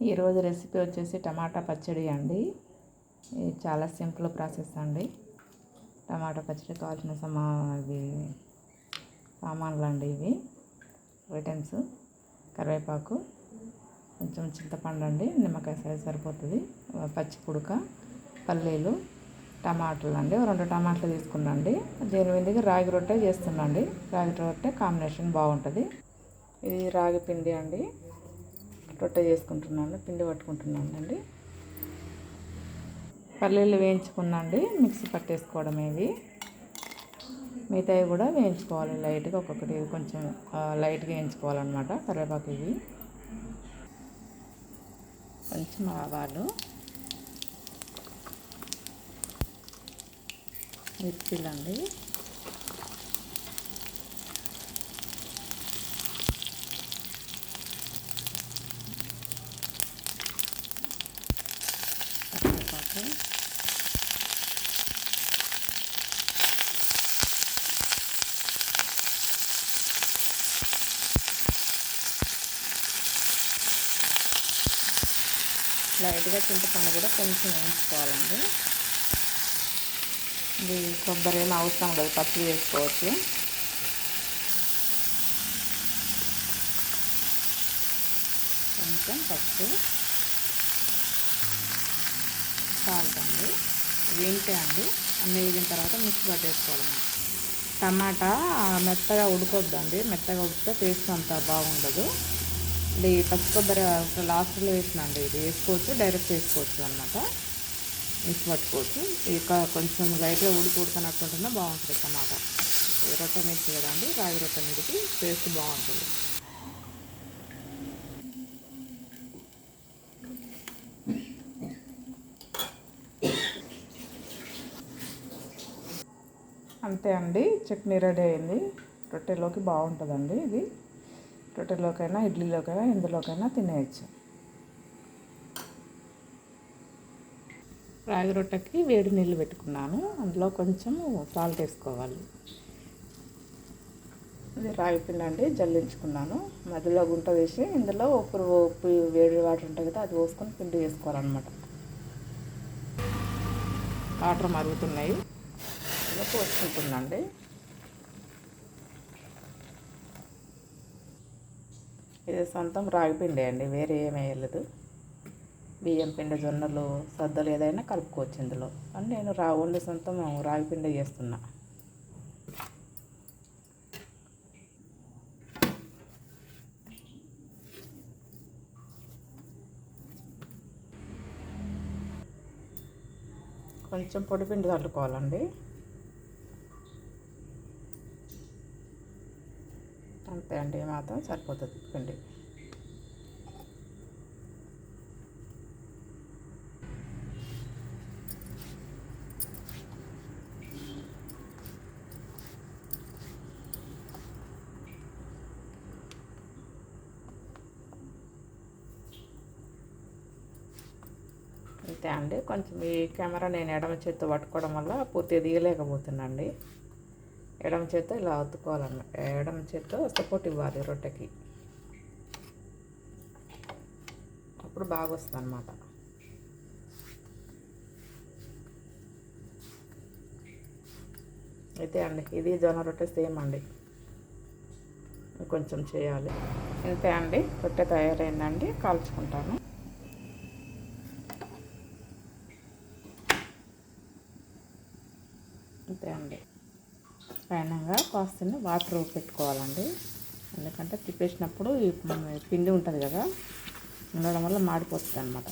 ఈరోజు రెసిపీ వచ్చేసి టమాటా పచ్చడి అండి. ఇది చాలా సింపుల్ ప్రాసెస్ అండి. టమాటా పచ్చడి కావాల్సిన సామాన్లు అండి ఇవి ఐటమ్స్: కరివేపాకు, కొంచెం చింతపండు అండి, నిమ్మకాయ సైజ్ సరిపోతుంది, పచ్చి పుడక, పల్లీలు, టమాటాలు అండి. 2 టమాటాలు తీసుకున్నాండి. దీని మీదకి రాగి రొట్టె చేస్తున్నాండి. రాగి రొట్టె కాంబినేషన్ బాగుంటుంది. ఇది రాగి పిండి అండి. రొట్టె చేసుకుంటున్నాను, పిండి పట్టుకుంటున్నాను అండి. పల్లీలు వేయించుకున్నాండి, మిక్సీ పట్టేసుకోవడం. ఇవి మిగతావి కూడా వేయించుకోవాలి లైట్గా, ఒక్కొక్కటి కొంచెం లైట్గా వేయించుకోవాలన్నమాట. కరివేపాకు, ఇవి కొంచెం ఆవాలు, మిర్చీలండి, కరివేపాకు, లైట్గా చింతపండు కూడా కొంచెం వేయించుకోవాలండి. ఇది కొబ్బరి ఏమి అవసరం లేదు, పచ్చి వేసుకోవచ్చు. కొంచెం పసుపు, సాల్ట్ అండి. వేంటే అండి, అన్నీ వేగిన తర్వాత మిక్సీ పట్టేసుకోవడం. టమాటా మెత్తగా ఉడకొద్దండి, మెత్తగా ఉడికితే టేస్ట్ అంత బాగుండదు. ఇది పచ్చి కొబ్బరి లాస్ట్లో వేసినండి. ఇది వేసుకోవచ్చు, డైరెక్ట్ వేసుకోవచ్చు అన్నమాట, మిక్సీ పట్టుకోవచ్చు. ఇక కొంచెం లైట్గా ఉడకనట్టుంటేనే బాగుంటుంది టమాటా. రొట్టె మిర్చి కదండి, రాగి రొట్టె మీదకి టేస్ట్ బాగుంటుంది. అంతే అండి, చట్నీ రెడీ అయింది. రొట్టెలోకి బాగుంటుందండి ఇది. రొట్టెలోకైనా, ఇడ్లీలోకైనా, ఇందులోకైనా తినేయచ్చు. రాగి రొట్టెకి వేడి నీళ్ళు పెట్టుకున్నాను, అందులో కొంచెం సాల్ట్ వేసుకోవాలి. ఇది రాగి పిండి అండి, జల్లించుకున్నాను. మధ్యలో గుంట వేసి ఇందులో ఉప్పు వేడి వాటర్ ఉంటుంది కదా, అది పోసుకొని పిండి వేసుకోవాలన్నమాట. వాటర్ మరుగుతున్నాయి, ఇలా పోసుకుంటుందండి. ఇది సొంతం రాగి పిండి అండి, వేరే ఏమీ వేయలేదు. బియ్యం పిండి, జొన్నలు, సద్దలు ఏదైనా కలుపుకోవచ్చు ఇందులో. అని నేను ఓన్లీ సొంతం రాగి పిండి చేస్తున్నా. కొంచెం పొడి పిండి చల్లుకోవాలండి. అంతే అండి, మాత్రం సరిపోతుంది పిండి. అంతే అండి. కొంచెం ఈ కెమెరా నేను ఎడమ చేత్తో పట్టుకోవడం వల్ల పూర్తిగా తీయలేకపోతున్నాండి. ఎడమ చేత్తో ఇలా అతుక్కోవాలన్న, ఎడమ చేత్తో సపోర్ట్ ఇవ్వాలి రొట్టెకి, అప్పుడు బాగా వస్తుంది అన్నమాట. అయితే అండి, ఇది జొన్న రొట్టె సేమ్ అండి, కొంచెం చేయాలి. అంతే అండి, రొట్టె తయారైందండి, కాల్చుకుంటాను. అంతే అండి. పైనంగా కాస్త వాటర్ పెట్టుకోవాలండి, ఎందుకంటే తిప్పేసినప్పుడు ఈ పిండి ఉంటుంది కదా, ఉండడం వల్ల మాడిపోతుంది అన్నమాట.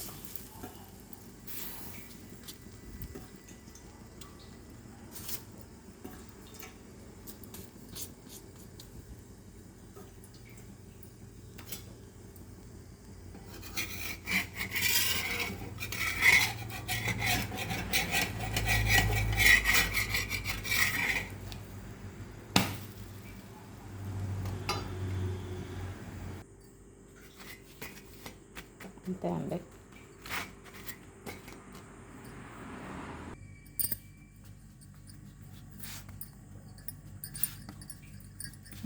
అంతే అండి.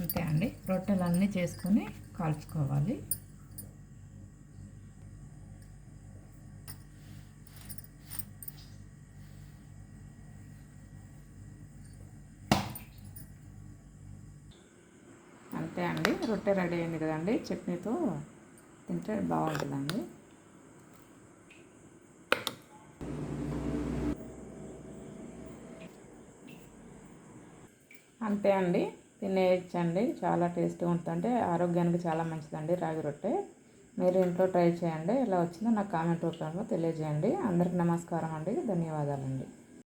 అంతే అండి, రొట్టెలు అన్నీ చేసుకొని కాల్చుకోవాలి. అంతే అండి, రొట్టె రెడీ అయింది కదండి. చట్నీతో తింటే బాగుంటుందండి. అంతే అండి, తినేయచ్చండి. చాలా టేస్ట్గా ఉంటుందంటే ఆరోగ్యానికి చాలా మంచిదండి రాగి రొట్టె. మీరు ఇంట్లో ట్రై చేయండి. ఎలా వచ్చిందో నాకు కామెంట్ రూపంలో తెలియజేయండి. అందరికి నమస్కారం అండి, ధన్యవాదాలండి.